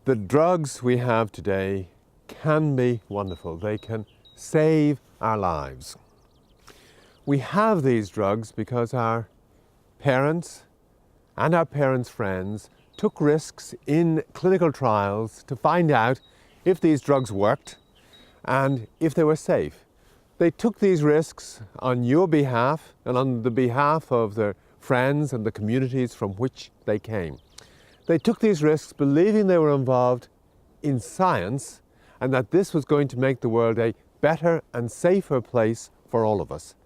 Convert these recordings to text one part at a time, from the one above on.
The drugs we have today can be wonderful. They can save our lives. We have these drugs because our parents and our parents' friends took risks in clinical trials to find out if these drugs worked and if they were safe. They took these risks on your behalf and on the behalf of their friends and the communities from which they came. They took these risks believing they were involved in science and that this was going to make the world a better and safer place for all of us.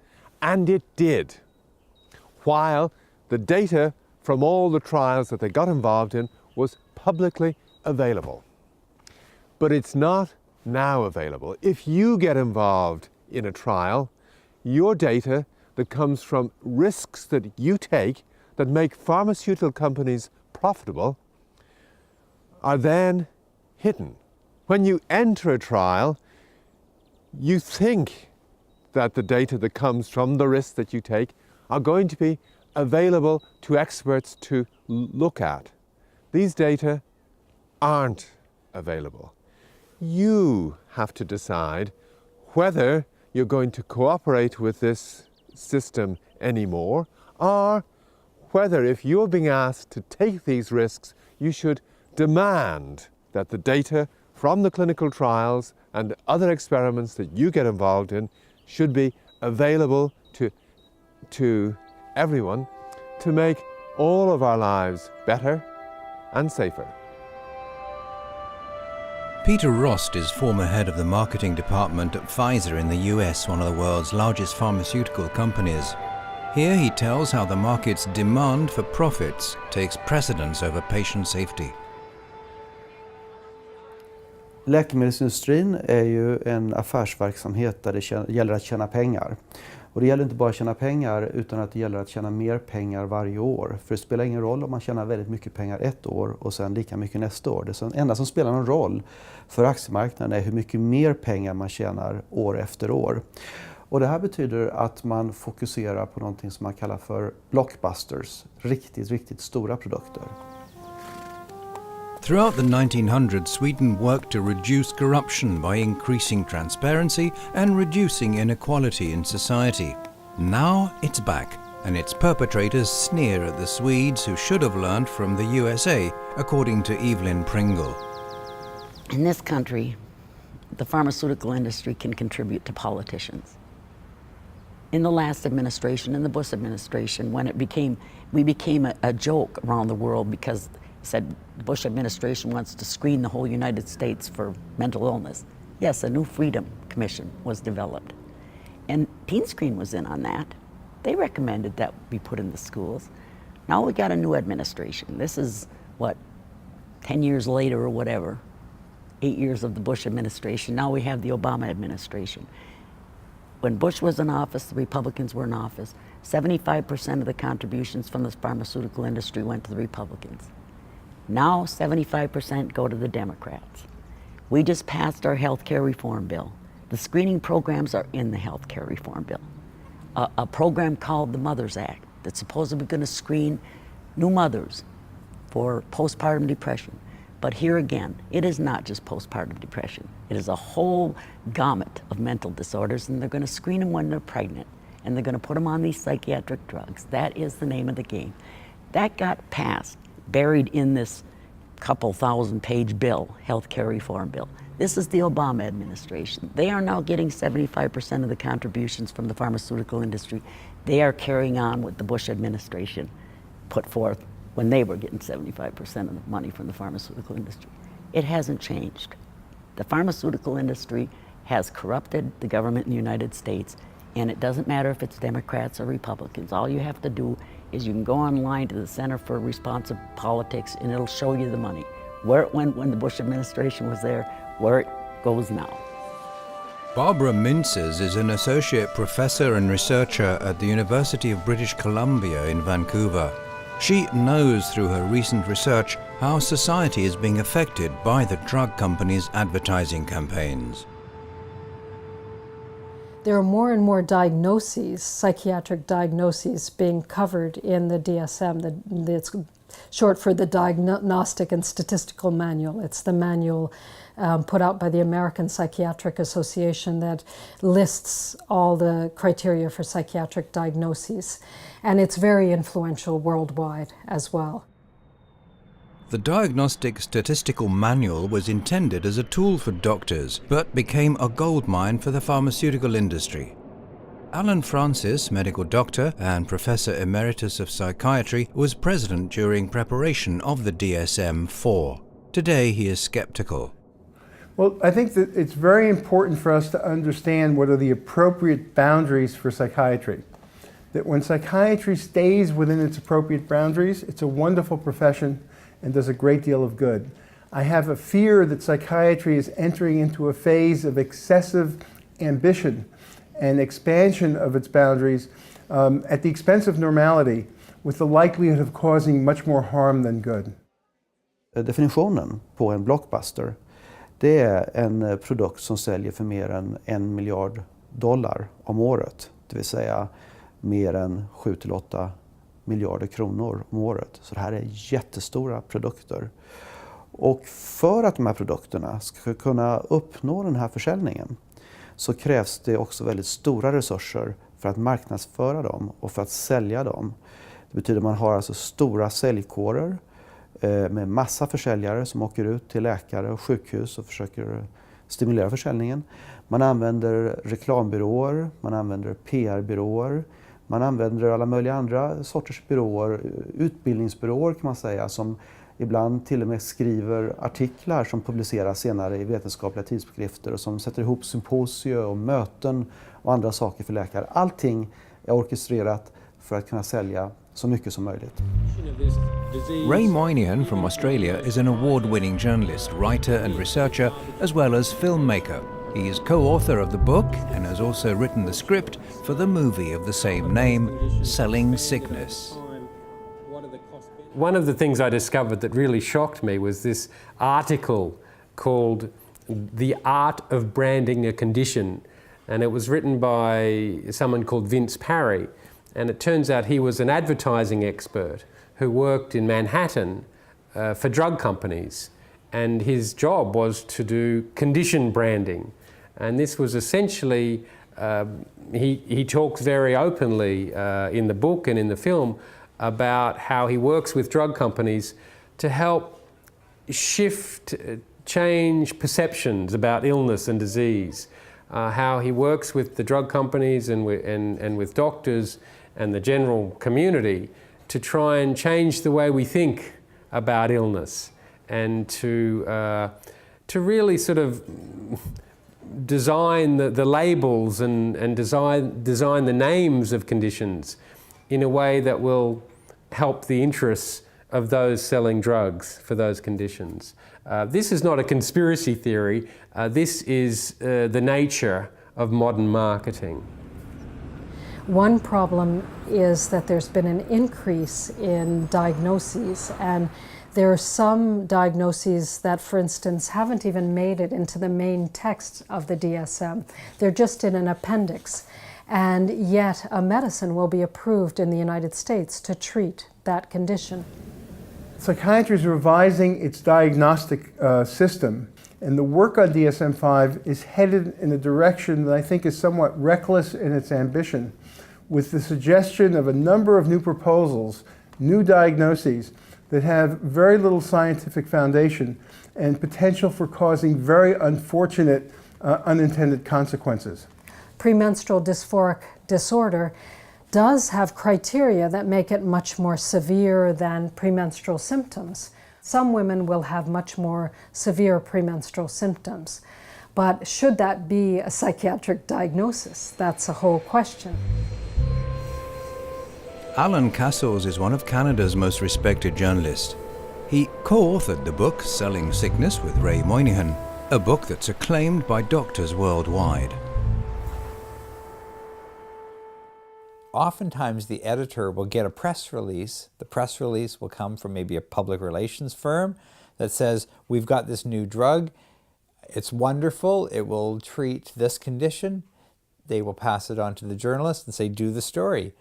And it did. While the data from all the trials that they got involved in was publicly available. But it's not now available. If you get involved in a trial, your data that comes from risks that you take that make pharmaceutical companies profitable are then hidden. When you enter a trial, you think that the data that comes from the risks that you take are going to be available to experts to look at. These data aren't available. You have to decide whether you're going to cooperate with this system anymore, or whether, if you're being asked to take these risks, you should demand that the data from the clinical trials and other experiments that you get involved in should be available to everyone to make all of our lives better and safer. Peter Rost is former head of the marketing department at Pfizer in the US, one of the world's largest pharmaceutical companies. Here he tells how the market's demand for profits takes precedence over patient safety. Läkemedelsindustrin är ju en affärsverksamhet där det gäller att tjäna pengar. Och det gäller inte bara att tjäna pengar utan att det gäller att tjäna mer pengar varje år. För det spelar ingen roll om man tjänar väldigt mycket pengar ett år och sen lika mycket nästa år. Det enda som spelar någon roll för aktiemarknaden är hur mycket mer pengar man tjänar år efter år. Och det här betyder att man fokuserar på någonting som man kallar för blockbusters, riktigt stora produkter. Throughout the 1900s, Sweden worked to reduce corruption by increasing transparency and reducing inequality in society. Now it's back, and its perpetrators sneer at the Swedes who should have learned from the USA, according to Evelyn Pringle. In this country, the pharmaceutical industry can contribute to politicians. In the last administration, in the Bush administration, when we became a joke around the world because said the Bush administration wants to screen the whole United States for mental illness. Yes, a new Freedom Commission was developed. And Teen Screen was in on that. They recommended that be put in the schools. Now we got a new administration. This is, 10 years later or whatever, 8 years of the Bush administration. Now we have the Obama administration. When Bush was in office, the Republicans were in office, 75% of the contributions from the pharmaceutical industry went to the Republicans. Now 75% go to the Democrats. We just passed our health care reform bill. The screening programs are in the health care reform bill. A program called the Mothers Act that's supposedly going to screen new mothers for postpartum depression. But here again, it is not just postpartum depression. It is a whole gamut of mental disorders, and they're going to screen them when they're pregnant, and they're going to put them on these psychiatric drugs. That is the name of the game. That got passed, buried in this couple thousand-page bill, healthcare reform bill. This is the Obama administration. They are now getting 75% of the contributions from the pharmaceutical industry. They are carrying on what the Bush administration put forth when they were getting 75% of the money from the pharmaceutical industry. It hasn't changed. The pharmaceutical industry has corrupted the government in the United States, and it doesn't matter if it's Democrats or Republicans. All you have to do is you can go online to the Center for Responsive Politics and it'll show you the money. Where it went when the Bush administration was there, where it goes now. Barbara Mintzes is an associate professor and researcher at the University of British Columbia in Vancouver. She knows through her recent research how society is being affected by the drug companies' advertising campaigns. There are more and more diagnoses, psychiatric diagnoses, being covered in the DSM, the short for the Diagnostic and Statistical Manual. It's the manual put out by the American Psychiatric Association that lists all the criteria for psychiatric diagnoses. And it's very influential worldwide as well. The Diagnostic Statistical Manual was intended as a tool for doctors, but became a goldmine for the pharmaceutical industry. Alan Francis, medical doctor and Professor Emeritus of Psychiatry, was president during preparation of the DSM-4. Today he is skeptical. Well, I think that it's very important for us to understand what are the appropriate boundaries for psychiatry. That when psychiatry stays within its appropriate boundaries, it's a wonderful profession and does a great deal of good. I have a fear that psychiatry is entering into a phase of excessive ambition and expansion of its boundaries at the expense of normality, with the likelihood of causing much more harm than good. Definitionen på en blockbuster, det är en produkt som säljer för mer än $1 miljard om året. Det vill säga mer än 7-8 miljarder kronor om året. Så det här är jättestora produkter. Och för att de här produkterna ska kunna uppnå den här försäljningen så krävs det också väldigt stora resurser för att marknadsföra dem och för att sälja dem. Det betyder att man har alltså stora säljkårer med massa försäljare som åker ut till läkare och sjukhus och försöker stimulera försäljningen. Man använder reklambyråer, man använder PR-byråer, man använder alla möjliga andra sorters byråer, utbildningsbyråer kan man säga, som ibland till och med skriver artiklar som publiceras senare i vetenskapliga tidskrifter och som sätter ihop symposier och möten och andra saker för läkare. Allting är orkestrerat för att kunna sälja så mycket som möjligt. Ray Moynihan from Australia is an award-winning journalist, writer and researcher, as well as filmmaker. He is co-author of the book and has also written the script for the movie of the same name, Selling Sickness. One of the things I discovered that really shocked me was this article called The Art of Branding a Condition, and it was written by someone called Vince Parry, and it turns out he was an advertising expert who worked in Manhattan for drug companies, and his job was to do condition branding. And this was essentially, he talks very openly in the book and in the film about how he works with drug companies to help change perceptions about illness and disease. How he works with the drug companies and with doctors and the general community to try and change the way we think about illness, and to really sort of design the labels and design the names of conditions in a way that will help the interests of those selling drugs for those conditions. This is not a conspiracy theory. This is the nature of modern marketing. One problem is that there's been an increase in diagnoses, and there are some diagnoses that, for instance, haven't even made it into the main text of the DSM. They're just in an appendix, and yet a medicine will be approved in the United States to treat that condition. Psychiatry is revising its diagnostic system, and the work on DSM-5 is headed in a direction that I think is somewhat reckless in its ambition, with the suggestion of a number of new proposals, new diagnoses, that have very little scientific foundation and potential for causing very unfortunate unintended consequences. Premenstrual dysphoric disorder does have criteria that make it much more severe than premenstrual symptoms. Some women will have much more severe premenstrual symptoms. But should that be a psychiatric diagnosis? That's a whole question. Alan Castles is one of Canada's most respected journalists. He co-authored the book Selling Sickness with Ray Moynihan, a book that's acclaimed by doctors worldwide. Oftentimes the editor will get a press release. The press release will come from maybe a public relations firm that says, we've got this new drug, it's wonderful, it will treat this condition. They will pass it on to the journalist and say, do the story.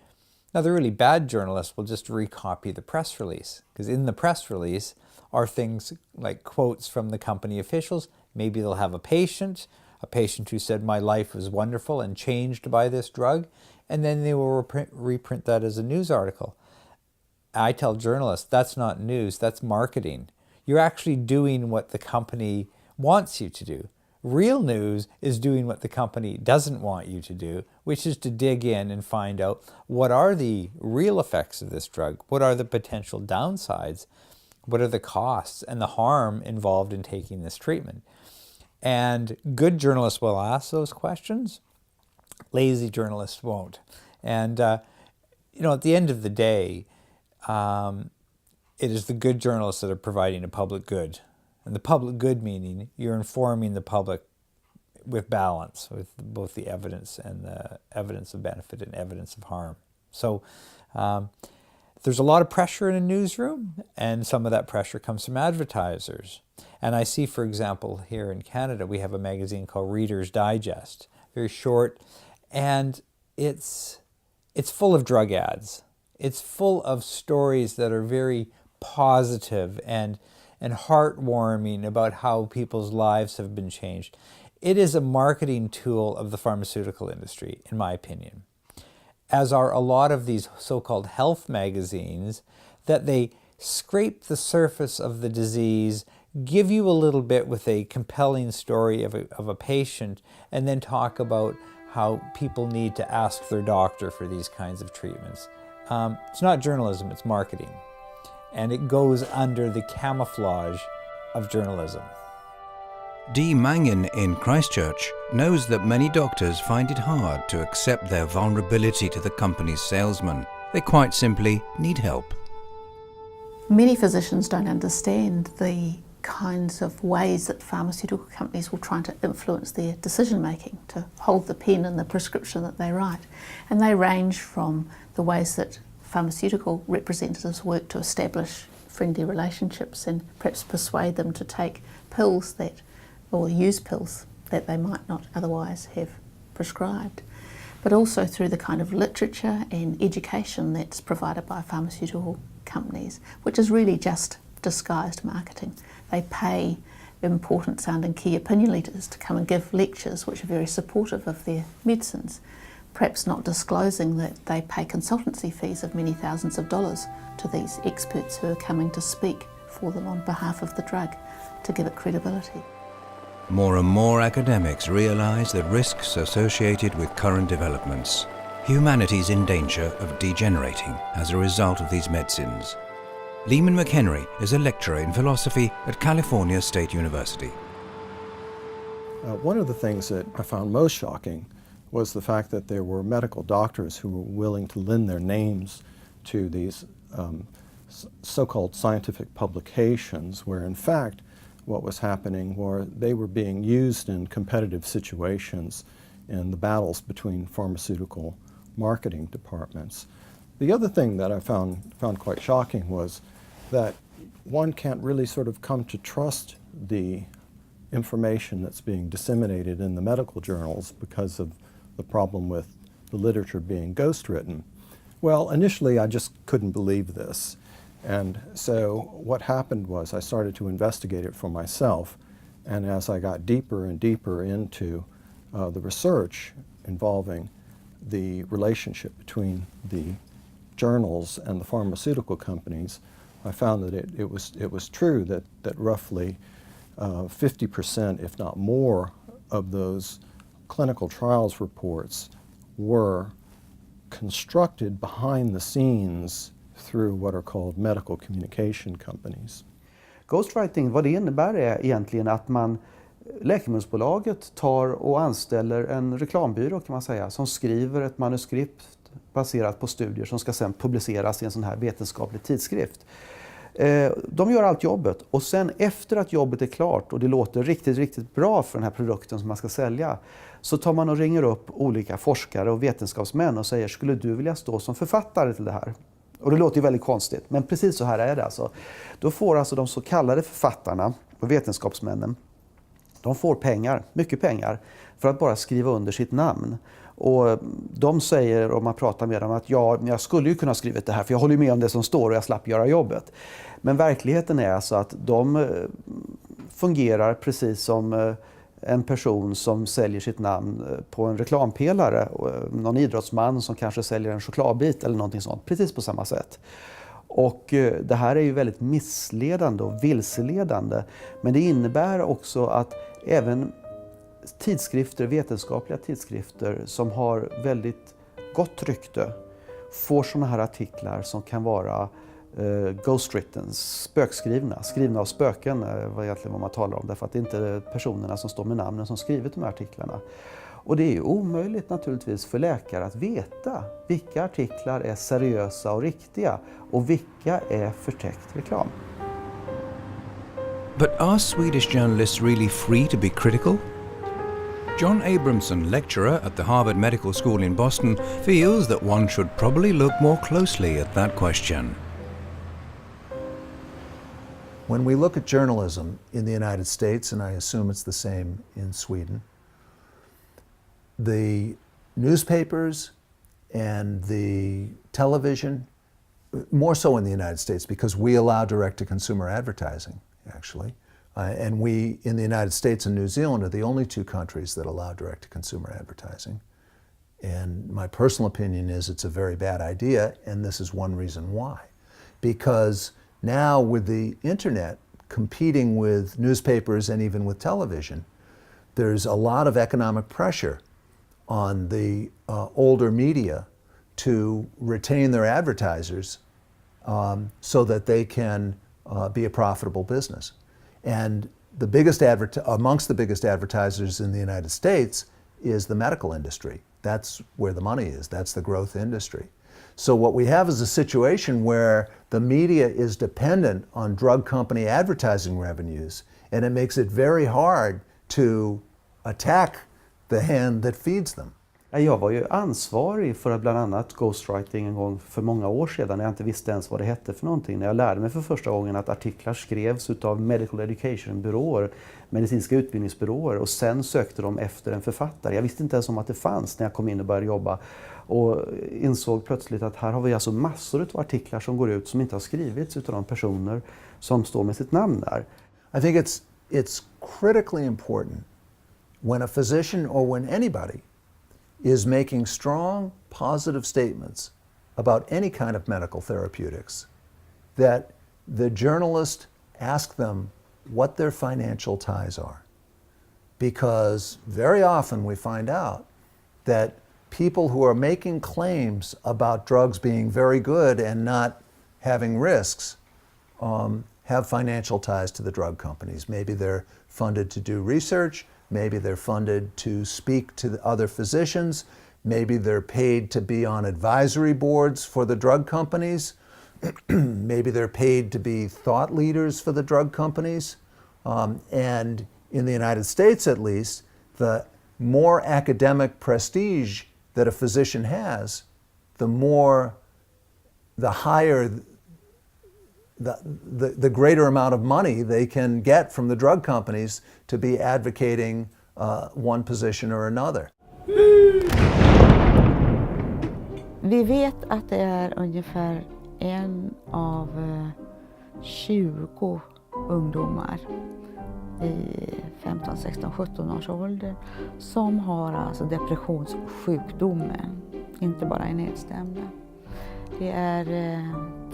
Now, the really bad journalists will just recopy the press release, because in the press release are things like quotes from the company officials. Maybe they'll have a patient who said, "My life was wonderful and changed by this drug," and then they will reprint that as a news article. I tell journalists, that's not news, that's marketing. You're actually doing what the company wants you to do. Real news is doing what the company doesn't want you to do, which is to dig in and find out what are the real effects of this drug, what are the potential downsides, what are the costs and the harm involved in taking this treatment. And good journalists will ask those questions, lazy journalists won't. And at the end of the day, it is the good journalists that are providing a public good. And the public good meaning you're informing the public with balance, with both the evidence and the evidence of benefit and evidence of harm. So there's a lot of pressure in a newsroom, and some of that pressure comes from advertisers. And I see, for example, here in Canada, we have a magazine called Reader's Digest, very short, and it's full of drug ads. It's full of stories that are very positive and heartwarming about how people's lives have been changed. It is a marketing tool of the pharmaceutical industry, in my opinion, as are a lot of these so-called health magazines, that they scrape the surface of the disease, give you a little bit with a compelling story of a patient, and then talk about how people need to ask their doctor for these kinds of treatments. It's not journalism, it's marketing. And it goes under the camouflage of journalism. Dee Mangin in Christchurch knows that many doctors find it hard to accept their vulnerability to the company's salesman. They quite simply need help. Many physicians don't understand the kinds of ways that pharmaceutical companies will try to influence their decision making, to hold the pen in the prescription that they write. And they range from the ways that pharmaceutical representatives work to establish friendly relationships and perhaps persuade them to take pills or use pills that they might not otherwise have prescribed, but also through the kind of literature and education that's provided by pharmaceutical companies, which is really just disguised marketing. They pay important sounding key opinion leaders to come and give lectures which are very supportive of their medicines, perhaps not disclosing that they pay consultancy fees of many thousands of dollars to these experts who are coming to speak for them on behalf of the drug to give it credibility. More and more academics realize the risks associated with current developments. Humanity's in danger of degenerating as a result of these medicines. Lehman McHenry is a lecturer in philosophy at California State University. One of the things that I found most shocking was the fact that there were medical doctors who were willing to lend their names to these so-called scientific publications, where in fact what was happening were they were being used in competitive situations in the battles between pharmaceutical marketing departments. The other thing that I found quite shocking was that one can't really sort of come to trust the information that's being disseminated in the medical journals because of the problem with the literature being ghostwritten. Well, initially I just couldn't believe this. And so what happened was I started to investigate it for myself, and as I got deeper and deeper into the research involving the relationship between the journals and the pharmaceutical companies, I found that it was true that roughly 50%, if not more, of those clinical trials reports were constructed behind the scenes through what are called medical communication companies. Ghostwriting, vad det innebär är egentligen att läkemedelsbolaget tar och anställer en reklambyrå, kan man säga, som skriver ett manuskript baserat på studier som ska sedan publiceras i en sån här vetenskaplig tidskrift. De gör allt jobbet, och sen efter att jobbet är klart och det låter riktigt, riktigt bra för den här produkten som man ska sälja, så tar man och ringer upp olika forskare och vetenskapsmän och säger: skulle du vilja stå som författare till det här? Och det låter ju väldigt konstigt, men precis så här är det alltså. Då får alltså de så kallade författarna och vetenskapsmännen De får pengar, mycket pengar, för att bara skriva under sitt namn. Och de säger, om man pratar med dem, att ja, jag skulle ju kunna skriva det här för jag håller med om det som står och jag slapp göra jobbet. Men verkligheten är alltså att de fungerar precis som en person som säljer sitt namn på en reklampelare. Någon idrottsman som kanske säljer en chokladbit eller någonting sånt, precis på samma sätt. Och det här är ju väldigt missledande och vilseledande. Men det innebär också att även tidskrifter, vetenskapliga tidskrifter som har väldigt gott rykte får sådana här artiklar som kan vara ghostwritten, spökskrivna, skrivna av spöken var egentligen vad man talar om, därför att det är inte personerna som står med namnen som skrivit de här artiklarna. Och det är ju omöjligt naturligtvis för läkare att veta vilka artiklar är seriösa och riktiga och vilka är förtäckt reklam. But are Swedish journalists really free to be critical? John Abramson, lecturer at the Harvard Medical School in Boston, feels that one should probably look more closely at that question. When we look at journalism in the United States, and I assume it's the same in Sweden, the newspapers and the television, more so in the United States because we allow direct-to-consumer advertising, actually. And we, in the United States and New Zealand, are the only two countries that allow direct-to-consumer advertising. And my personal opinion is it's a very bad idea, and this is one reason why. Because now with the internet competing with newspapers and even with television, there's a lot of economic pressure on the older media to retain their advertisers so that they can be a profitable business. And the biggest amongst the biggest advertisers in the United States is the medical industry. That's where the money is. That's the growth industry. So what we have is a situation where the media is dependent on drug company advertising revenues, and it makes it very hard to attack the hand that feeds them. Jag var ju ansvarig för bland annat ghostwriting en gång för många år sedan när jag inte visste ens vad det hette för någonting. När jag lärde mig för första gången att artiklar skrevs utav medical education-byråer, medicinska utbildningsbyråer, och sen sökte de efter en författare. Jag visste inte ens om att det fanns när jag kom in och började jobba och insåg plötsligt att här har vi alltså massor av artiklar som går ut som inte har skrivits utav de personer som står med sitt namn där. I think it's critically important when a physician or when anybody is making strong, positive statements about any kind of medical therapeutics, that the journalist ask them what their financial ties are. Because very often we find out that people who are making claims about drugs being very good and not having risks have financial ties to the drug companies. Maybe they're funded to do research, maybe they're funded to speak to the other physicians, maybe they're paid to be on advisory boards for the drug companies, maybe they're paid to be thought leaders for the drug companies. And in the United States at least, the more academic prestige that a physician has, the higher the greater amount of money they can get from the drug companies to be advocating one position or another. Vi vet att det är ungefär 1 av 20 ungdomar i 15, 16, 17 års ålder som har alltså depressionssjukdomen, inte bara är nedstämda. Det är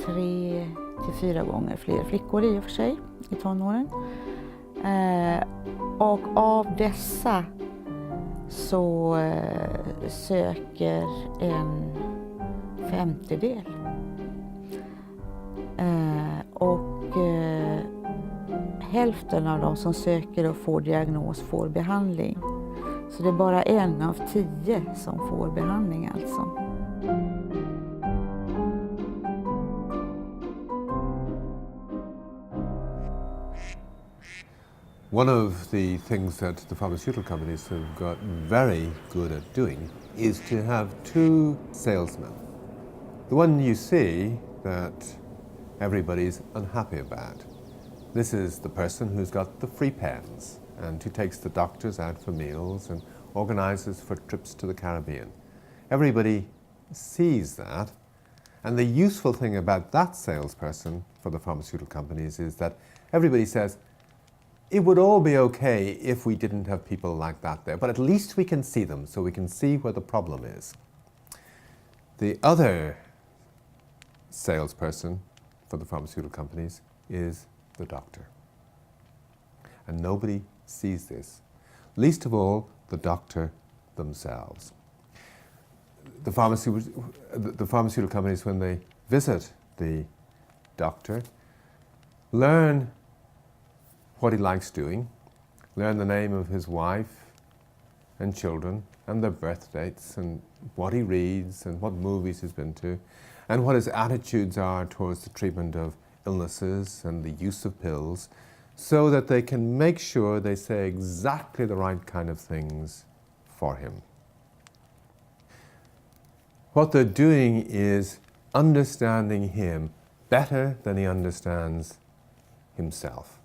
3 till 4 gånger fler flickor i och för sig i tonåren. Och av dessa så söker en 50-del. Och hälften av de som söker och får diagnos får behandling. Så det är bara 1 av 10 som får behandling alltså. One of the things that the pharmaceutical companies have got very good at doing is to have 2 salesmen. The one you see that everybody's unhappy about. This is the person who's got the free pens. and who takes the doctors out for meals and organizes for trips to the Caribbean. Everybody sees that, and the useful thing about that salesperson for the pharmaceutical companies is that everybody says, it would all be okay if we didn't have people like that there, but at least we can see them, so we can see where the problem is. The other salesperson for the pharmaceutical companies is the doctor. And nobody sees this, least of all the doctor themselves. The pharmaceutical companies, when they visit the doctor, learn what he likes doing, learn the name of his wife and children and their birth dates and what he reads and what movies he's been to and what his attitudes are towards the treatment of illnesses and the use of pills, so that they can make sure they say exactly the right kind of things for him. What they're doing is understanding him better than he understands himself,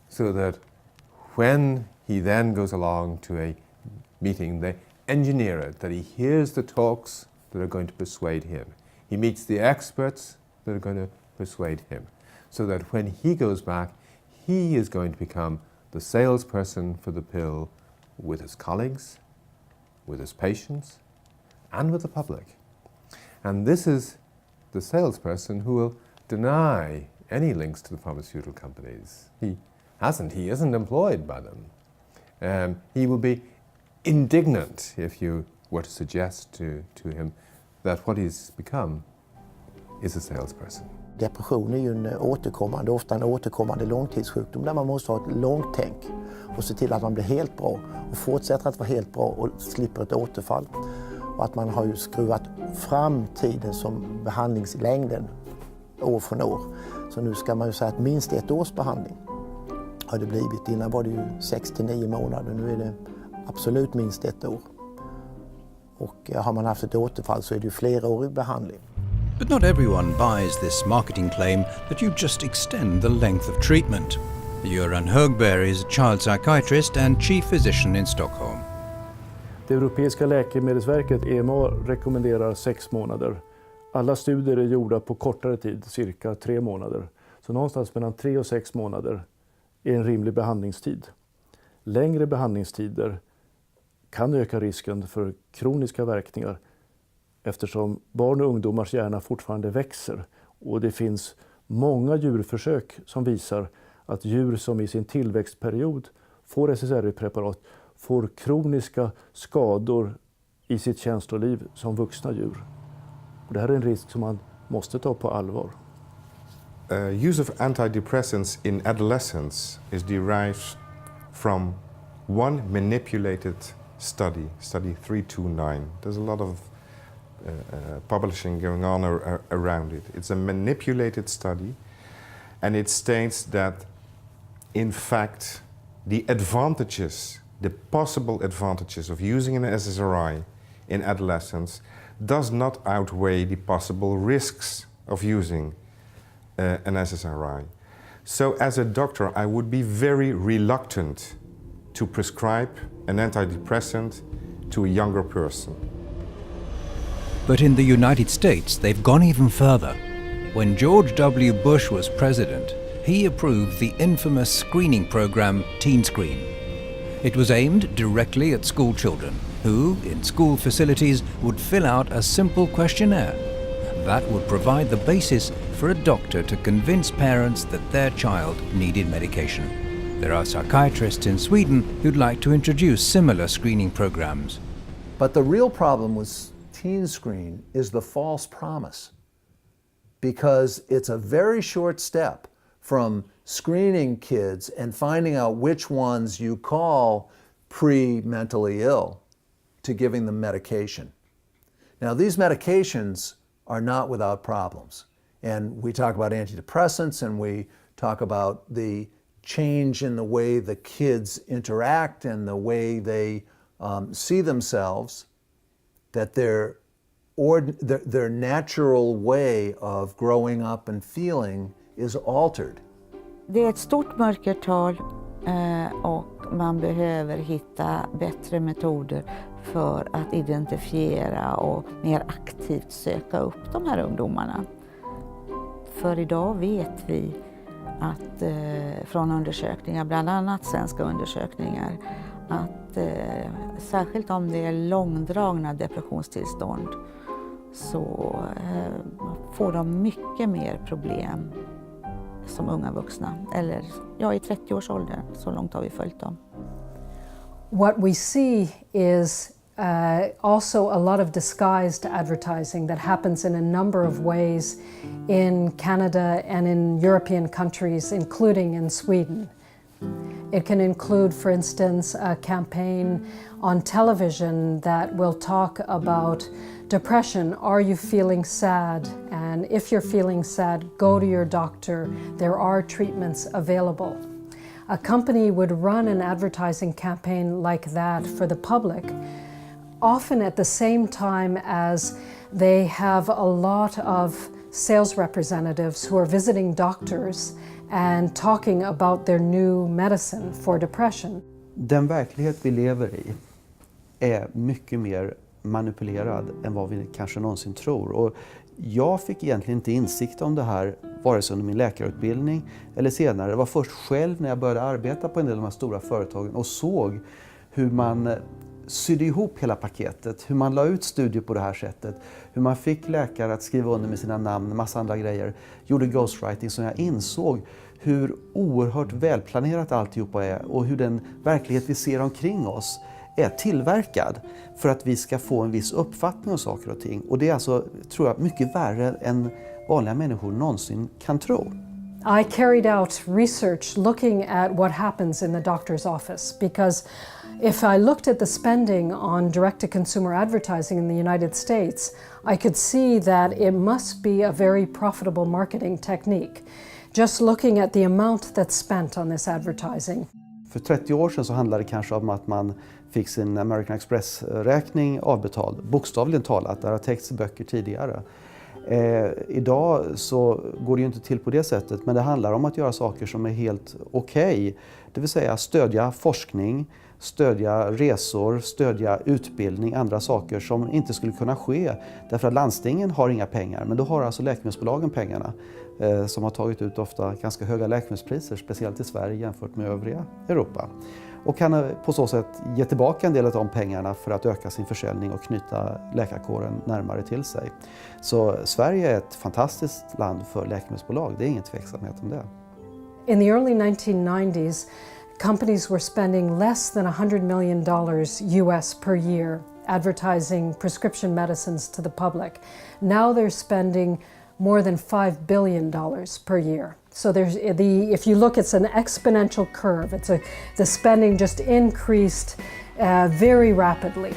so that when he then goes along to a meeting, they engineer it, that he hears the talks that are going to persuade him. He meets the experts that are going to persuade him, so that when he goes back, he is going to become the salesperson for the pill with his colleagues, with his patients, and with the public. And this is the salesperson who will deny any links to the pharmaceutical companies. He isn't employed by them. He will be indignant if you were to suggest to him that what he's become is a salesperson. Depression är ju ofta en återkommande långtidssjukdom där man måste ha ett långtänk och se till att man blir helt bra och fortsätter att vara helt bra och slipper ett återfall. Och att man har ju skruvat fram tiden som behandlingslängden år från år. Så nu ska man ju säga att minst ett års behandling har det blivit. Innan var det ju 6 till 9 månader, nu är det absolut minst ett år. Och har man haft ett återfall så är det ju flerårig behandling. But not everyone buys this marketing claim that you just extend the length of treatment. Göran Högberg is a child psychiatrist and chief physician in Stockholm. Det europeiska läkemedelsverket, EMA, rekommenderar 6 månader. Alla studier är gjorda på kortare tid, cirka 3 månader. Så någonstans mellan 3 och 6 månader är en rimlig behandlingstid. Längre behandlingstider kan öka risken för kroniska verkningar, eftersom barn och ungdomars hjärna fortfarande växer, och det finns många djurförsök som visar att djur som i sin tillväxtperiod får SSRI-preparat får kroniska skador i sitt känsloliv som vuxna djur. Och det här är en risk som man måste ta på allvar. Use of antidepressants in adolescence is derived from one manipulated study 329. There's a lot of publishing going on around it. It's a manipulated study, and it states that in fact the possible advantages of using an SSRI in adolescence does not outweigh the possible risks of using an SSRI. So as a doctor, I would be very reluctant to prescribe an antidepressant to a younger person. But in the United States, they've gone even further. When George W. Bush was president, he approved the infamous screening program Teen Screen. It was aimed directly at school children, who, in school facilities, would fill out a simple questionnaire. That would provide the basis for a doctor to convince parents that their child needed medication. There are psychiatrists in Sweden who'd like to introduce similar screening programs. But the real problem with Teen Screen is the false promise, because it's a very short step from screening kids and finding out which ones you call pre-mentally ill to giving them medication. Now, these medications are not without problems. And we talk about antidepressants, and we talk about the change in the way the kids interact and the way they see themselves, that their natural way of growing up and feeling is altered. Det är ett stort mörkertal Och man behöver hitta bättre metoder för att identifiera och mer aktivt söka upp de här ungdomarna. För idag vet vi att från undersökningar, bland annat svenska undersökningar, att särskilt om det är långdragna depressionstillstånd så får de mycket mer problem som unga vuxna, eller ja, i 30-årsåldern, så långt har vi följt dem. What we see is also a lot of disguised advertising that happens in a number of ways in Canada and in European countries, including in Sweden. It can include, for instance, a campaign on television that will talk about depression. Are you feeling sad? And if you're feeling sad, go to your doctor. There are treatments available. A company would run an advertising campaign like that for the public, often at the same time as they have a lot of sales representatives who are visiting doctors and talking about their new medicine for depression. Den verklighet vi lever i är mycket mer manipulerad än vad vi kanske någonsin tror. Och jag fick egentligen inte insikt om det här vare sig under min läkarutbildning eller senare. Det var först själv när jag började arbeta på en del av de här stora företagen och såg hur man sydde ihop hela paketet, hur man la ut studier på det här sättet, hur man fick läkare att skriva under med sina namn, en massa andra grejer, gjorde ghostwriting, som jag insåg hur oerhört välplanerat alltihopa är och hur den verklighet vi ser omkring oss är tillverkad för att vi ska få en viss uppfattning om saker och ting. Och det är alltså, tror jag, mycket värre än vanliga människor någonsin kan tro. I carried out research looking at what happens in the doctor's office, because if I looked at the spending on direct-to-consumer advertising in the United States, I could see that it must be a very profitable marketing technique. Just looking at the amount that's spent on this advertising. För 30 år sedan så handlade det kanske om att man fick sin American Express-räkning avbetald, bokstavligen talat, där har täckts böcker tidigare. Idag så går det ju inte till på det sättet, men det handlar om att göra saker som är helt okej. Det vill säga stödja forskning, stödja resor, stödja utbildning, andra saker som inte skulle kunna ske därför att landstingen har inga pengar, men då har alltså läkemedelsbolagen pengarna som har tagit ut ofta ganska höga läkemedelspriser, speciellt i Sverige jämfört med övriga Europa. Och kan på så sätt ge tillbaka en del av de pengarna för att öka sin försäljning och knyta läkarkåren närmare till sig. Så Sverige är ett fantastiskt land för läkemedelsbolag, det är ingen tveksamhet om det. In the early 1990s, companies were spending less than $100 million US per year advertising prescription medicines to the public. Now they're spending more than $5 billion per year. So if you look, it's an exponential curve. The spending just increased very rapidly.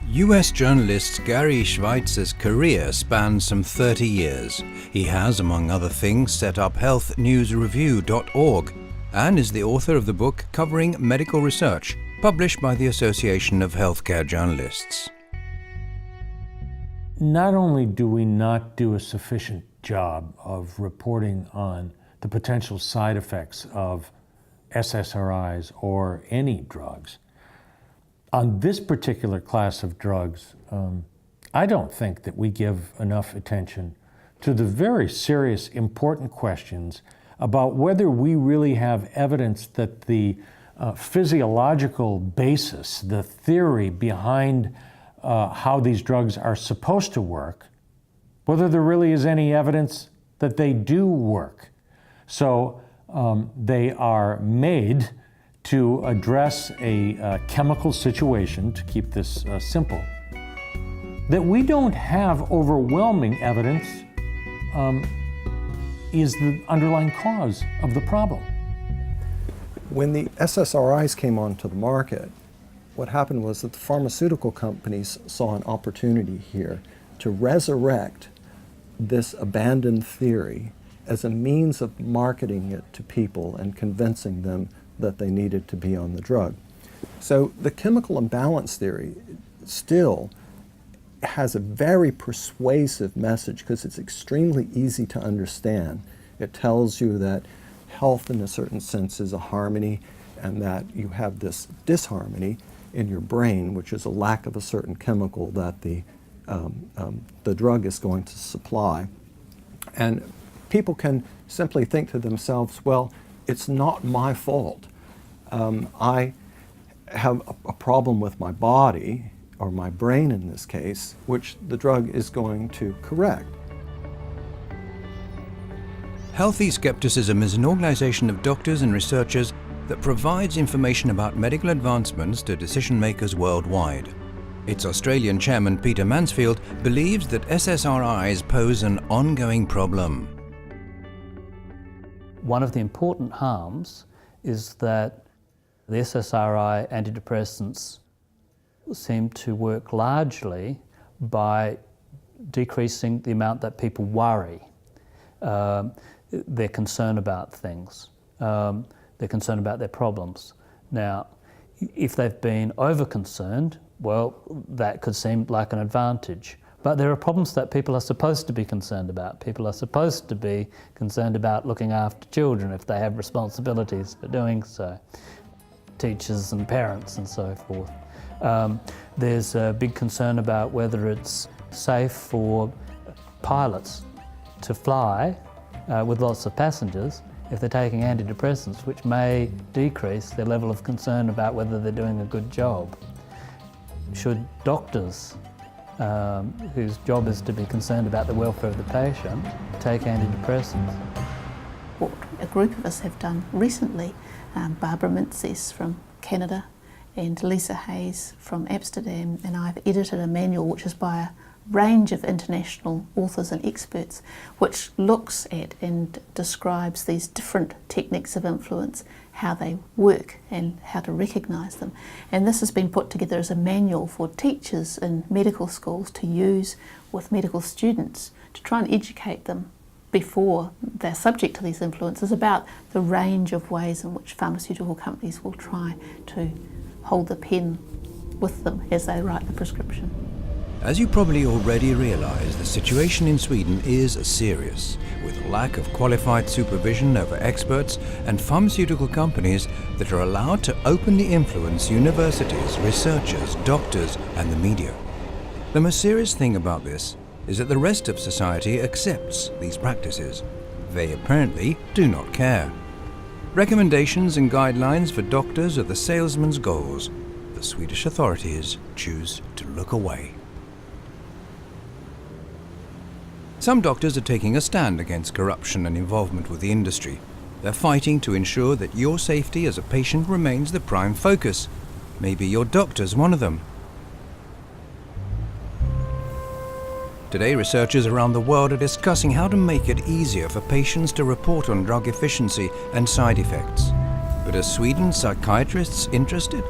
US journalist Gary Schweitzer's career spans some 30 years. He has, among other things, set up healthnewsreview.org and is the author of the book covering medical research, published by the Association of Healthcare Journalists. Not only do we not do a sufficient job of reporting on the potential side effects of SSRIs or any drugs, on this particular class of drugs, I don't think that we give enough attention to the very serious, important questions about whether we really have evidence that the physiological basis, the theory behind how these drugs are supposed to work, whether there really is any evidence that they do work. So they are made to address a chemical situation, to keep this simple, that we don't have overwhelming evidence is the underlying cause of the problem. When the SSRIs came onto the market, what happened was that the pharmaceutical companies saw an opportunity here to resurrect this abandoned theory as a means of marketing it to people and convincing them that they needed to be on the drug. So the chemical imbalance theory still has a very persuasive message because it's extremely easy to understand. It tells you that health in a certain sense is a harmony, and that you have this disharmony in your brain, which is a lack of a certain chemical that the drug is going to supply. And people can simply think to themselves, well, it's not my fault. I have a problem with my body, or my brain in this case, which the drug is going to correct. Healthy Skepticism is an organisation of doctors and researchers that provides information about medical advancements to decision makers worldwide. Its Australian chairman Peter Mansfield believes that SSRIs pose an ongoing problem. One of the important harms is that the SSRI antidepressants seem to work largely by decreasing the amount that people worry. They're concerned about things. They're concerned about their problems. Now, if they've been over-concerned, well, that could seem like an advantage. But there are problems that people are supposed to be concerned about. People are supposed to be concerned about looking after children if they have responsibilities for doing so. Teachers and parents and so forth. There's a big concern about whether it's safe for pilots to fly with lots of passengers if they're taking antidepressants, which may decrease their level of concern about whether they're doing a good job. Should doctors, whose job is to be concerned about the welfare of the patient, take antidepressants? What a group of us have done recently, Barbara Mintzes from Canada and Lisa Hayes from Amsterdam, and I've edited a manual which is by a range of international authors and experts, which looks at and describes these different techniques of influence, how they work and how to recognise them. And this has been put together as a manual for teachers in medical schools to use with medical students to try and educate them before they're subject to these influences about the range of ways in which pharmaceutical companies will try to hold the pen with them as they write the prescription. As you probably already realise, the situation in Sweden is serious, with a lack of qualified supervision over experts and pharmaceutical companies that are allowed to openly influence universities, researchers, doctors and the media. The most serious thing about this is that the rest of society accepts these practices. They apparently do not care. Recommendations and guidelines for doctors are the salesman's goals. The Swedish authorities choose to look away. Some doctors are taking a stand against corruption and involvement with the industry. They're fighting to ensure that your safety as a patient remains the prime focus. Maybe your doctor's one of them. Today, researchers around the world are discussing how to make it easier for patients to report on drug efficiency and side effects. But are Sweden's psychiatrists interested?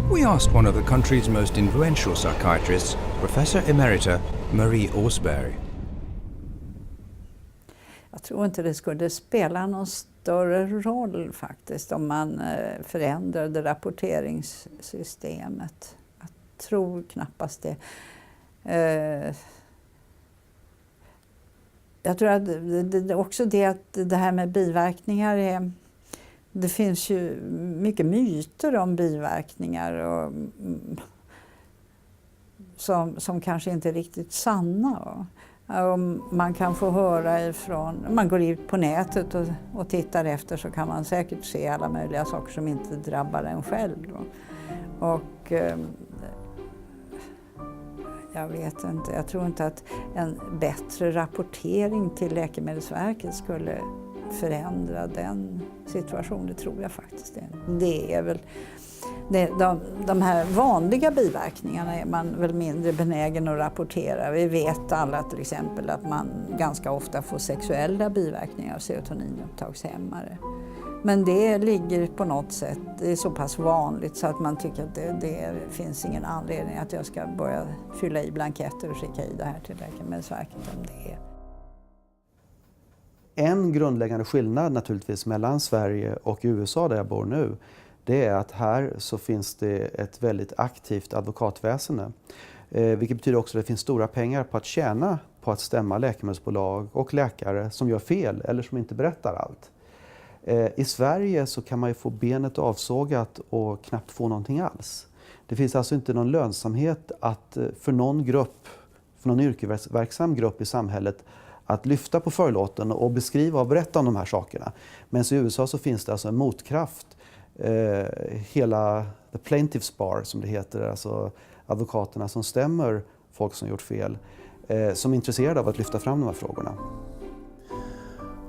We asked one of the country's most influential psychiatrists, Professor Emerita Marie Åsberg. Jag tror inte det skulle spela någon större roll faktiskt om man förändrade rapporteringssystemet. Jag tror knappast det. Jag tror att också det att det här med biverkningar är... Det finns ju mycket myter om biverkningar och, som kanske inte är riktigt sanna. Man kan få höra ifrån, man går ut på nätet och tittar efter så kan man säkert se alla möjliga saker som inte drabbar en själv. Och jag vet inte, jag tror inte att en bättre rapportering till Läkemedelsverket skulle förändra den situationen, det tror jag faktiskt. Det är väl de här vanliga biverkningarna är man väl mindre benägen att rapportera. Vi vet alla till exempel att man ganska ofta får sexuella biverkningar av serotoninupptagshämmare. Men det ligger på något sätt, det är så pass vanligt så att man tycker att det finns ingen anledning att jag ska börja fylla i blanketter och skicka i det här till Läkemedelsverket om det är. En grundläggande skillnad naturligtvis mellan Sverige och USA där jag bor nu, det är att här så finns det ett väldigt aktivt advokatväsende. Vilket betyder också att det finns stora pengar på att tjäna på att stämma läkemedelsbolag och läkare som gör fel eller som inte berättar allt. I Sverige så kan man ju få benet avsågat och knappt få någonting alls. Det finns alltså inte någon lönsamhet att för någon grupp, för någon yrkesverksam grupp i samhället att lyfta på förlåten och beskriva och berätta om de här sakerna. Men i USA så finns det alltså en motkraft. Hela the plaintiffs bar som det heter, alltså advokaterna som stämmer folk som gjort fel, som är intresserade av att lyfta fram de här frågorna.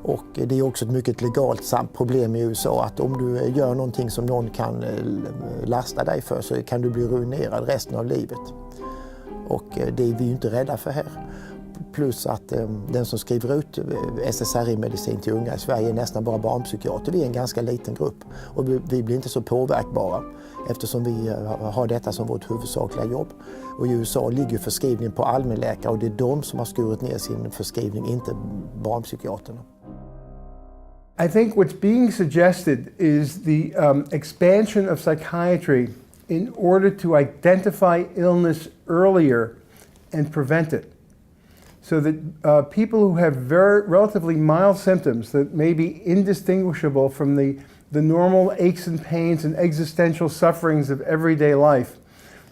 Och det är också ett mycket legalt problem i USA att om du gör någonting som någon kan lasta dig för så kan du bli ruinerad resten av livet. Och det är vi ju inte rädda för här. Plus att den som skriver ut SSRI-medicin till unga i Sverige är nästan bara barnpsykiater. Vi är en ganska liten grupp och vi blir inte så påverkbara eftersom vi har detta som vårt huvudsakliga jobb. Och i USA ligger förskrivningen på allmänläkare och det är de som har skurit ner sin förskrivning, inte barnpsykiaterna. I think what's being suggested is the expansion of psychiatry in order to identify illness earlier and prevent it. So that people who have relatively mild symptoms that may be indistinguishable from the normal aches and pains and existential sufferings of everyday life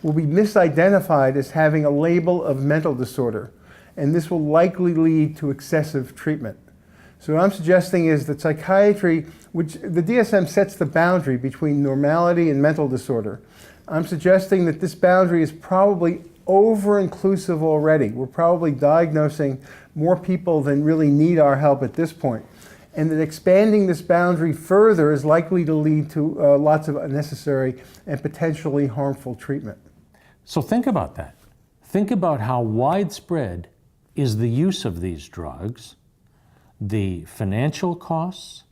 will be misidentified as having a label of mental disorder. And this will likely lead to excessive treatment. So what I'm suggesting is that psychiatry, which the DSM sets the boundary between normality and mental disorder. I'm suggesting that this boundary is probably over-inclusive already. We're probably diagnosing more people than really need our help at this point. And that expanding this boundary further is likely to lead to lots of unnecessary and potentially harmful treatment. So think about that. Think about how widespread is the use of these drugs, the financial costs,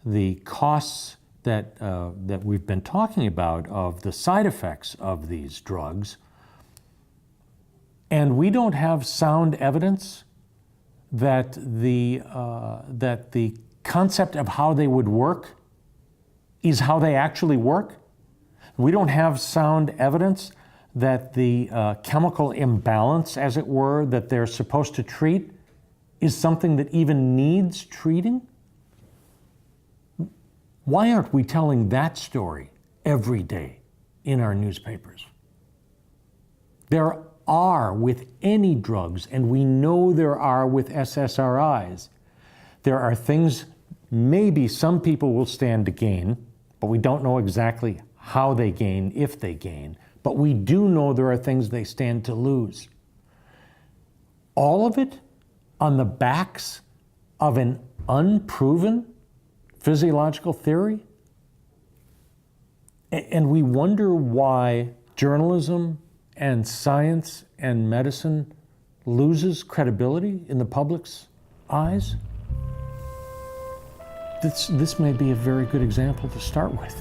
the costs that we've been talking about of the side effects of these drugs, and we don't have sound evidence that the concept of how they would work is how they actually work. We don't have sound evidence that the chemical imbalance, as it were, that they're supposed to treat is something that even needs treating. Why aren't we telling that story every day in our newspapers? There are with any drugs, and we know there are with SSRIs. There are things maybe some people will stand to gain, but we don't know exactly how they gain, if they gain. But we do know there are things they stand to lose. All of it on the backs of an unproven physiological theory? And we wonder why journalism and science and medicine loses credibility in the public's eyes? This may be a very good example to start with.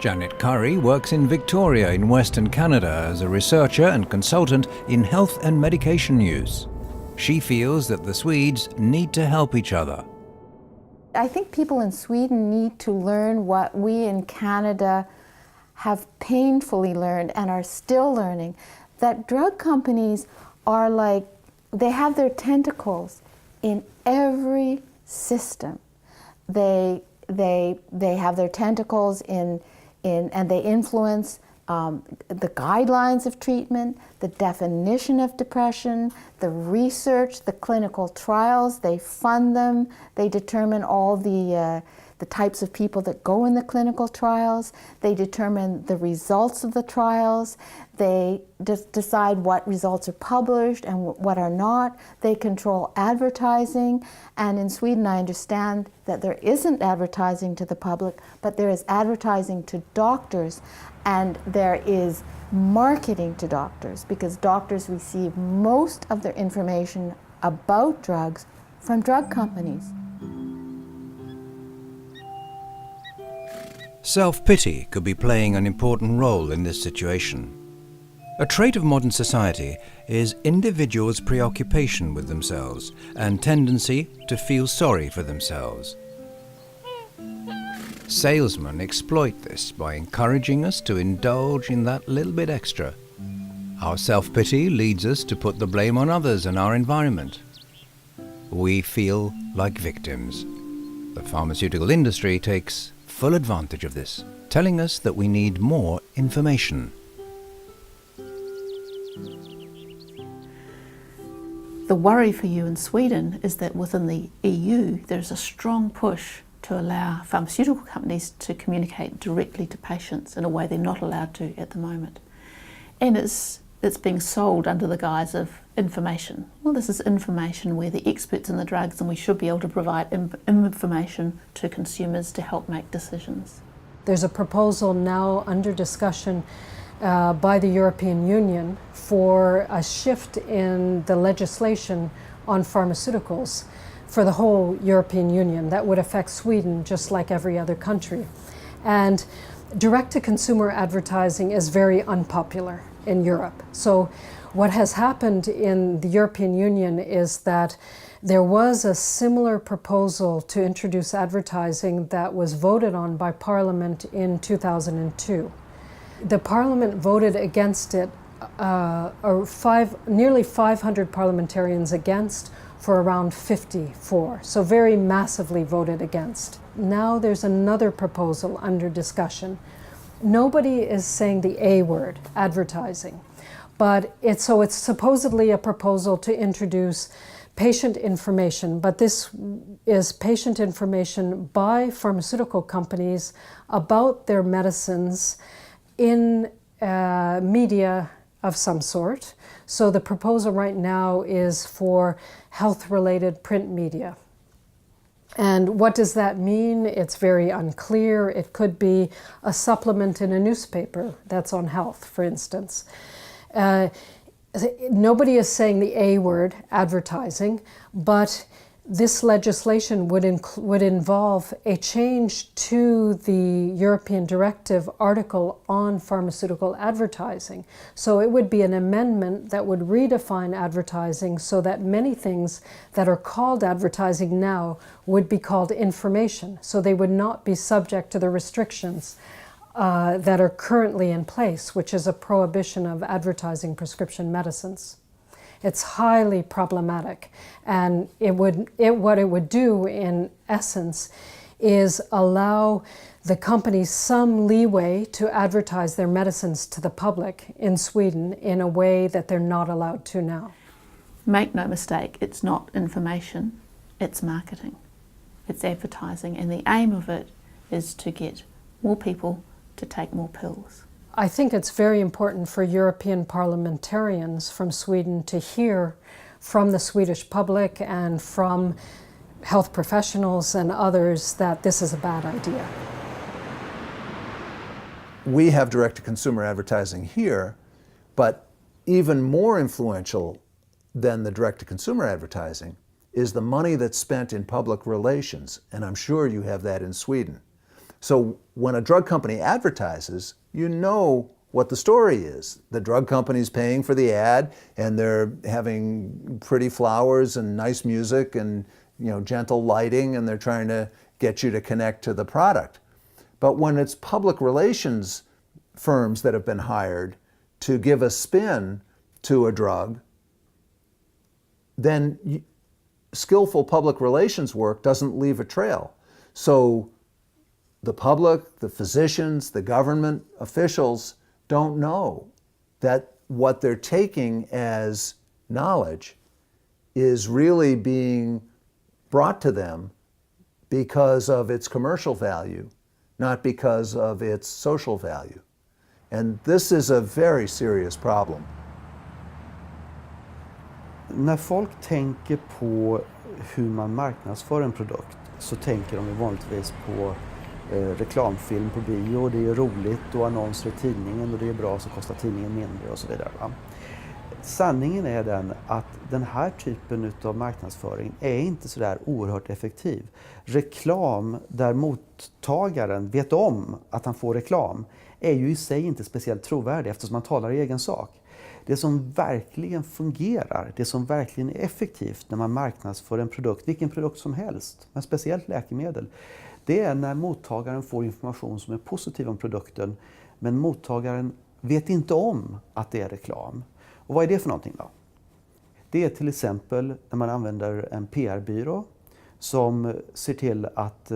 Janet Curry works in Victoria in Western Canada as a researcher and consultant in health and medication use. She feels that the Swedes need to help each other. I think people in Sweden need to learn what we in Canada have painfully learned and are still learning, that drug companies are like, they have their tentacles in every system. They have their tentacles in and they influence the guidelines of treatment, the definition of depression, the research, the clinical trials. They fund them. They determine all the types of people that go in the clinical trials. They determine the results of the trials. They decide what results are published and what are not. They control advertising. And in Sweden, I understand that there isn't advertising to the public, but there is advertising to doctors, and there is marketing to doctors, because doctors receive most of their information about drugs from drug companies. Self-pity could be playing an important role in this situation. A trait of modern society is individuals' preoccupation with themselves and tendency to feel sorry for themselves. Salesmen exploit this by encouraging us to indulge in that little bit extra. Our self-pity leads us to put the blame on others and our environment. We feel like victims. The pharmaceutical industry takes full advantage of this, telling us that we need more information. The worry for you in Sweden is that within the EU there's a strong push to allow pharmaceutical companies to communicate directly to patients in a way they're not allowed to at the moment. And it's being sold under the guise of information. Well, this is information. We're the experts in the drugs and we should be able to provide information to consumers to help make decisions. There's a proposal now under discussion by the European Union for a shift in the legislation on pharmaceuticals for the whole European Union that would affect Sweden just like every other country. And direct-to-consumer advertising is very unpopular in Europe. So what has happened in the European Union is that there was a similar proposal to introduce advertising that was voted on by Parliament in 2002. The Parliament voted against it, nearly 500 parliamentarians against, for around 50 for, so very massively voted against. Now there's another proposal under discussion. Nobody is saying the A word, advertising, but it's supposedly a proposal to introduce patient information, but this is patient information by pharmaceutical companies about their medicines in media of some sort. So the proposal right now is for health-related print media. And what does that mean? It's very unclear. It could be a supplement in a newspaper that's on health, for instance. Nobody is saying the A word, advertising, but this legislation would involve a change to the European Directive article on pharmaceutical advertising. So it would be an amendment that would redefine advertising so that many things that are called advertising now would be called information. So they would not be subject to the restrictions that are currently in place, which is a prohibition of advertising prescription medicines. It's highly problematic, and what it would do in essence is allow the companies some leeway to advertise their medicines to the public in Sweden in a way that they're not allowed to now. Make no mistake, it's not information, it's marketing, it's advertising, and the aim of it is to get more people to take more pills. I think it's very important for European parliamentarians from Sweden to hear from the Swedish public and from health professionals and others that this is a bad idea. We have direct-to-consumer advertising here, but even more influential than the direct-to-consumer advertising is the money that's spent in public relations, and I'm sure you have that in Sweden. So when a drug company advertises, you know what the story is. The drug company's paying for the ad, and they're having pretty flowers and nice music and gentle lighting, and they're trying to get you to connect to the product. But when it's public relations firms that have been hired to give a spin to a drug, then skillful public relations work doesn't leave a trail. So the public, the physicians, the government officials don't know that what they're taking as knowledge is really being brought to them because of its commercial value, not because of its social value. And this is a very serious problem. När folk tänker på hur man marknadsför en produkt så tänker de vanligtvis på reklamfilm på bio, det är roligt, och annonser i tidningen, och det är bra så kostar tidningen mindre och så vidare. Va? Sanningen är den att den här typen av marknadsföring är inte så där oerhört effektiv. Reklam där mottagaren vet om att han får reklam är ju i sig inte speciellt trovärdig eftersom man talar i egen sak. Det som verkligen fungerar, det som verkligen är effektivt när man marknadsför en produkt, vilken produkt som helst, men speciellt läkemedel, det är när mottagaren får information som är positiv om produkten, men mottagaren vet inte om att det är reklam. Och vad är det för någonting då? Det är till exempel när man använder en PR-byrå som ser till att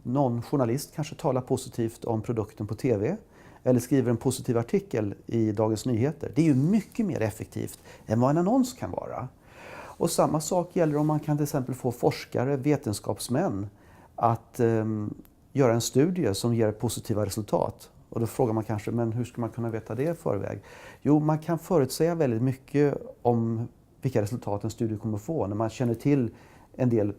någon journalist kanske talar positivt om produkten på TV eller skriver en positiv artikel i Dagens Nyheter. Det är ju mycket mer effektivt än vad en annons kan vara. Och samma sak gäller om man kan till exempel få forskare, vetenskapsmän att göra en studie som ger positiva resultat. Och då frågar man kanske, men hur ska man kunna veta det i förväg? Jo, man kan förutsäga väldigt mycket om vilka resultat en studie kommer att få när man känner till en del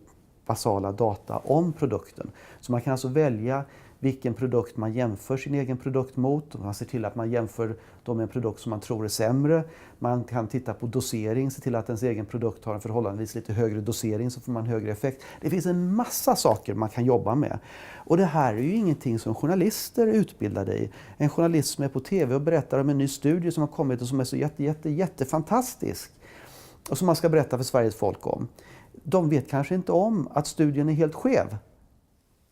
basala data om produkten. Så man kan alltså välja vilken produkt man jämför sin egen produkt mot. Man ser till att man jämför dem med en produkt som man tror är sämre. Man kan titta på dosering, se till att ens egen produkt har en förhållandevis lite högre dosering så får man högre effekt. Det finns en massa saker man kan jobba med. Och det här är ju ingenting som journalister är utbildade i. En journalist som är på TV och berättar om en ny studie som har kommit och som är så jättefantastisk och som man ska berätta för Sveriges folk om. De vet kanske inte om att studien är helt skev.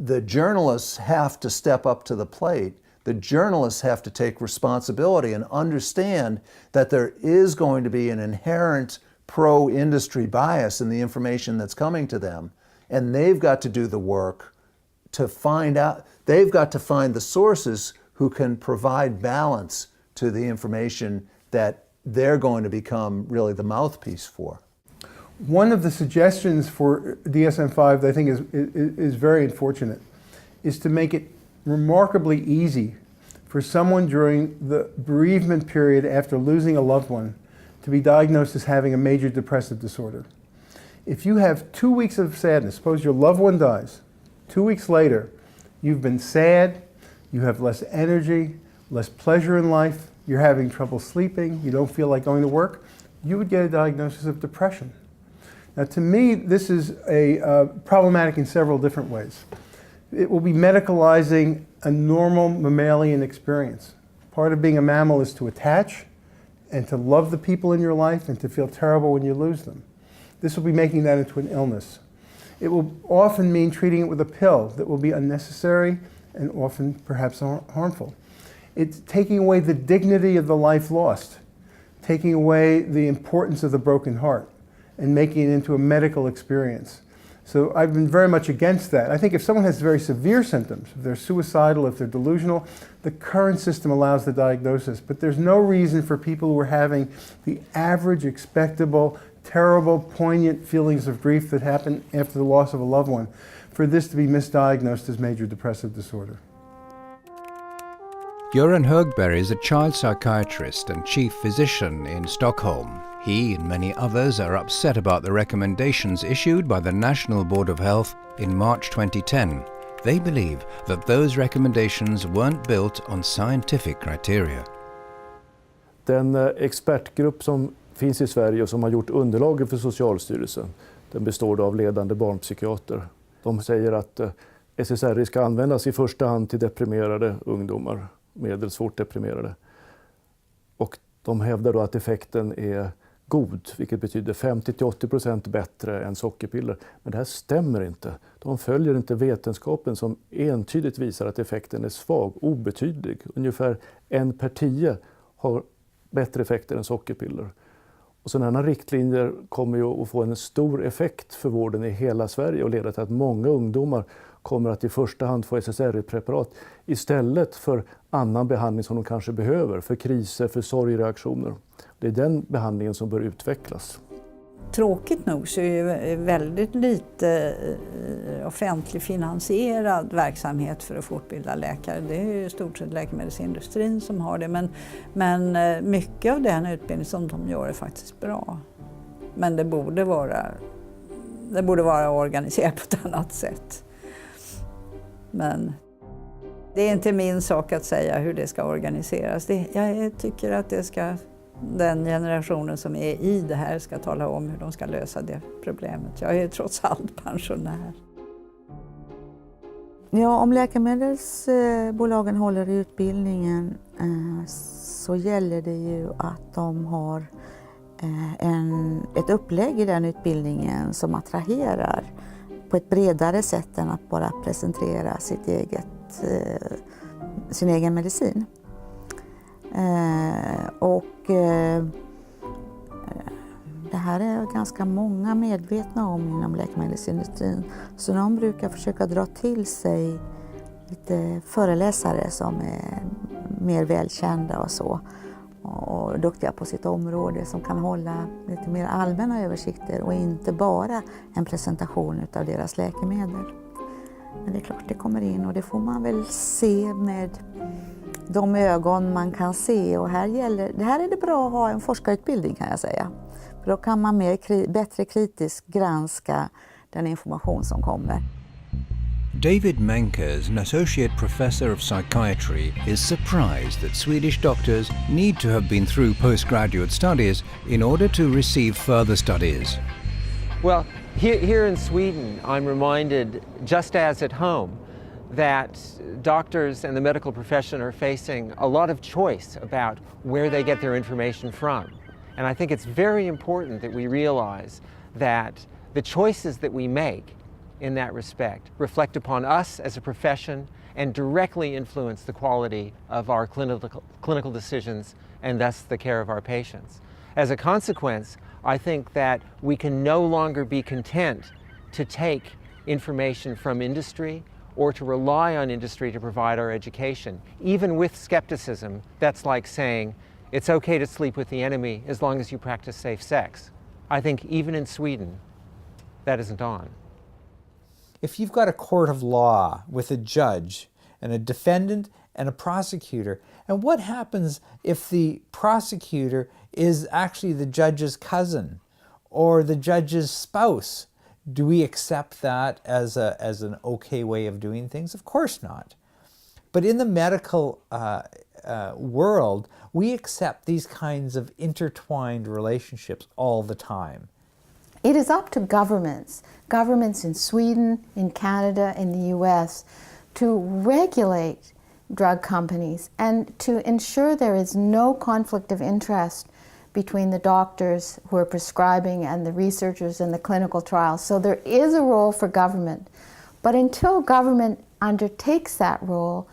The journalists have to step up to the plate. The journalists have to take responsibility and understand that there is going to be an inherent pro-industry bias in the information that's coming to them. And they've got to do the work to find out, they've got to find the sources who can provide balance to the information that they're going to become really the mouthpiece for. One of the suggestions for DSM-5 that I think is very unfortunate is to make it remarkably easy for someone during the bereavement period after losing a loved one to be diagnosed as having a major depressive disorder. If you have 2 weeks of sadness, suppose your loved one dies, 2 weeks later, you've been sad, you have less energy, less pleasure in life, you're having trouble sleeping, you don't feel like going to work, you would get a diagnosis of depression. Now, to me, this is problematic in several different ways. It will be medicalizing a normal mammalian experience. Part of being a mammal is to attach and to love the people in your life and to feel terrible when you lose them. This will be making that into an illness. It will often mean treating it with a pill that will be unnecessary and often perhaps harmful. It's taking away the dignity of the life lost, taking away the importance of the broken heart, and making it into a medical experience. So I've been very much against that. I think if someone has very severe symptoms, if they're suicidal, if they're delusional, the current system allows the diagnosis. But there's no reason for people who are having the average, expectable, terrible, poignant feelings of grief that happen after the loss of a loved one, for this to be misdiagnosed as major depressive disorder. Göran Högberg is a child psychiatrist and chief physician in Stockholm. He and many others are upset about the recommendations issued by the National Board of Health in March 2010. They believe that those recommendations weren't built on scientific criteria. Den expertgrupp som finns i Sverige och som har gjort underlaget för Socialstyrelsen, den består av ledande barnpsykiater. De säger att SSRI ska användas i första hand till deprimerade ungdomar, medelsvårt deprimerade. Och de hävdar då att effekten är god, vilket betyder 50-80% bättre än sockerpiller. Men det här stämmer inte. De följer inte vetenskapen som entydigt visar att effekten är svag, obetydlig. Ungefär 1 per 10 har bättre effekter än sockerpiller. Och sådana riktlinjer kommer ju att få en stor effekt för vården i hela Sverige och leda till att många ungdomar kommer att i första hand få SSRI-preparat istället för annan behandling som de kanske behöver, för kriser, för sorgreaktioner. Det är den behandlingen som bör utvecklas. Tråkigt nog så är det väldigt lite offentlig finansierad verksamhet för att fortbilda läkare. Det är ju i stort sett läkemedelsindustrin som har det, men mycket av den utbildning som de gör är faktiskt bra. Men det borde vara organiserat på ett annat sätt. Men det är inte min sak att säga hur det ska organiseras. Jag tycker att den generationen som är i det här ska tala om hur de ska lösa det problemet. Jag är trots allt pensionär. Ja, om läkemedelsbolagen håller i utbildningen så gäller det ju att de har ett upplägg i den utbildningen som attraherar på ett bredare sätt än att bara presentera sin egen medicin. Det här är ganska många medvetna om inom läkemedelsindustrin. Så de brukar försöka dra till sig lite föreläsare som är mer välkända och så. Och duktiga på sitt område som kan hålla lite mer allmänna översikter och inte bara en presentation av deras läkemedel. Men det är klart det kommer in och det får man väl se med de ögon man kan se. Och här är det bra att ha en forskarutbildning kan jag säga. För då kan man bättre kritiskt granska den information som kommer. David Menkers, an associate professor of psychiatry, is surprised that Swedish doctors need to have been through postgraduate studies in order to receive further studies. Well, here in Sweden, I'm reminded, just as at home, that doctors and the medical profession are facing a lot of choice about where they get their information from. And I think it's very important that we realize that the choices that we make in that respect reflect upon us as a profession and directly influence the quality of our clinical decisions and thus the care of our patients. As a consequence, I think that we can no longer be content to take information from industry or to rely on industry to provide our education. Even with skepticism, that's like saying, it's okay to sleep with the enemy as long as you practice safe sex. I think even in Sweden, that isn't on. If you've got a court of law with a judge and a defendant and a prosecutor, and what happens if the prosecutor is actually the judge's cousin or the judge's spouse? Do we accept that as an okay way of doing things? Of course not. But in the medical world, we accept these kinds of intertwined relationships all the time. It is up to governments in Sweden, in Canada, in the US, to regulate drug companies and to ensure there is no conflict of interest between the doctors who are prescribing and the researchers in the clinical trials. So there is a role for government. But until government undertakes that role,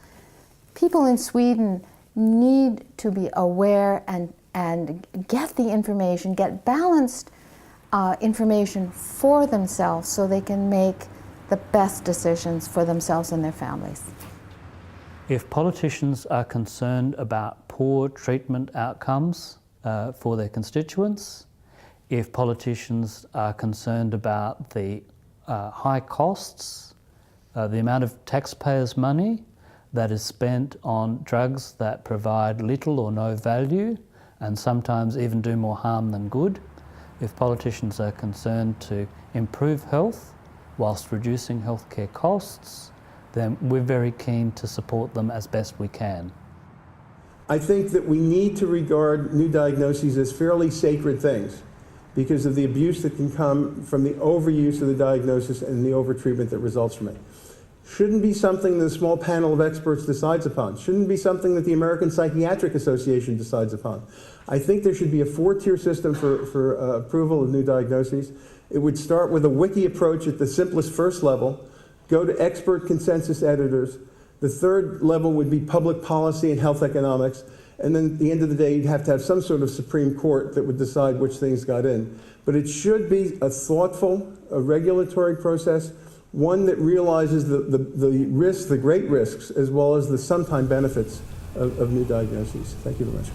people in Sweden need to be aware and get the information, get balanced information for themselves so they can make the best decisions for themselves and their families. If politicians are concerned about poor treatment outcomes for their constituents, if politicians are concerned about the high costs, the amount of taxpayers' money that is spent on drugs that provide little or no value and sometimes even do more harm than good, if politicians are concerned to improve health whilst reducing healthcare costs, then we're very keen to support them as best we can. I think that we need to regard new diagnoses as fairly sacred things because of the abuse that can come from the overuse of the diagnosis and the overtreatment that results from it. Shouldn't be something that a small panel of experts decides upon. Shouldn't be something that the American Psychiatric Association decides upon. I think there should be a 4-tier system for approval of new diagnoses. It would start with a wiki approach at the simplest first level, go to expert consensus editors. The third level would be public policy and health economics. And then at the end of the day, you'd have to have some sort of Supreme Court that would decide which things got in. But it should be a thoughtful, a regulatory process, one that realizes the risks, the great risks, as well as the sometime benefits of new diagnoses. Thank you very much.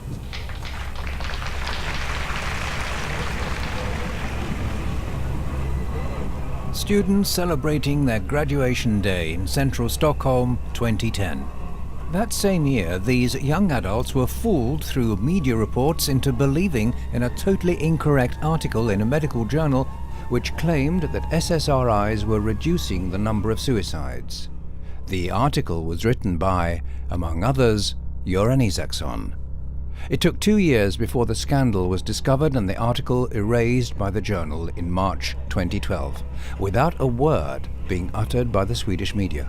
Students celebrating their graduation day in central Stockholm 2010. That same year, these young adults were fooled through media reports into believing in a totally incorrect article in a medical journal which claimed that SSRIs were reducing the number of suicides. The article was written by, among others, Göran Isaksson. It took 2 years before the scandal was discovered and the article erased by the journal in March 2012, without a word being uttered by the Swedish media.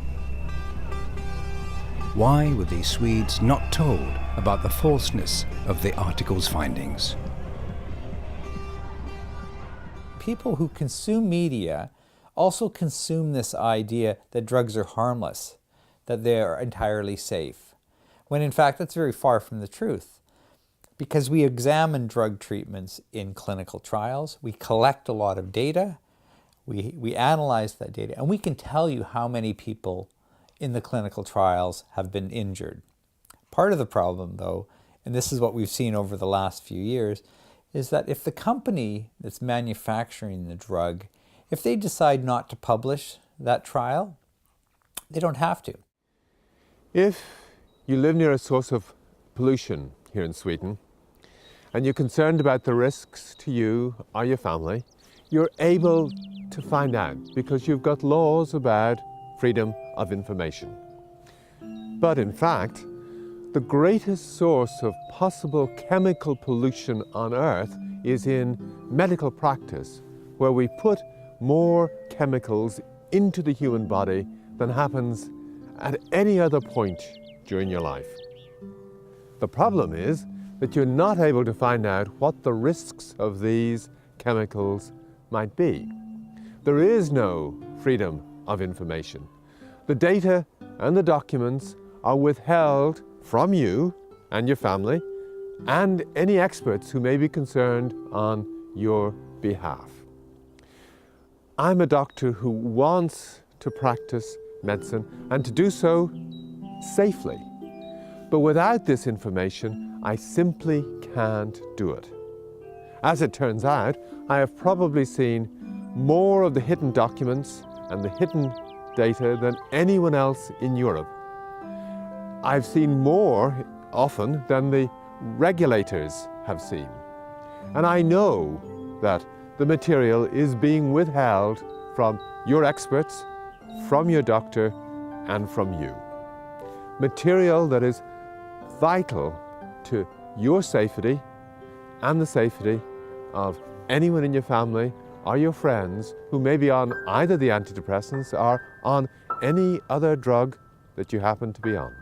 Why were these Swedes not told about the falseness of the article's findings? People who consume media also consume this idea that drugs are harmless, that they are entirely safe, when in fact that's very far from the truth. because we examine drug treatments in clinical trials, we collect a lot of data, we analyze that data, and we can tell you how many people in the clinical trials have been injured. Part of the problem, though, and this is what we've seen over the last few years, is that if the company that's manufacturing the drug, if they decide not to publish that trial, they don't have to. If you live near a source of pollution here in Sweden, and you're concerned about the risks to you or your family, you're able to find out because you've got laws about freedom of information. But in fact, the greatest source of possible chemical pollution on Earth is in medical practice, where we put more chemicals into the human body than happens at any other point during your life. The problem is that you're not able to find out what the risks of these chemicals might be. There is no freedom of information. The data and the documents are withheld from you and your family and any experts who may be concerned on your behalf. I'm a doctor who wants to practice medicine and to do so safely. But without this information, I simply can't do it. As it turns out, I have probably seen more of the hidden documents and the hidden data than anyone else in Europe. I've seen more often than the regulators have seen. And I know that the material is being withheld from your experts, from your doctor, and from you. Material that is vital to your safety and the safety of anyone in your family or your friends who may be on either the antidepressants or on any other drug that you happen to be on.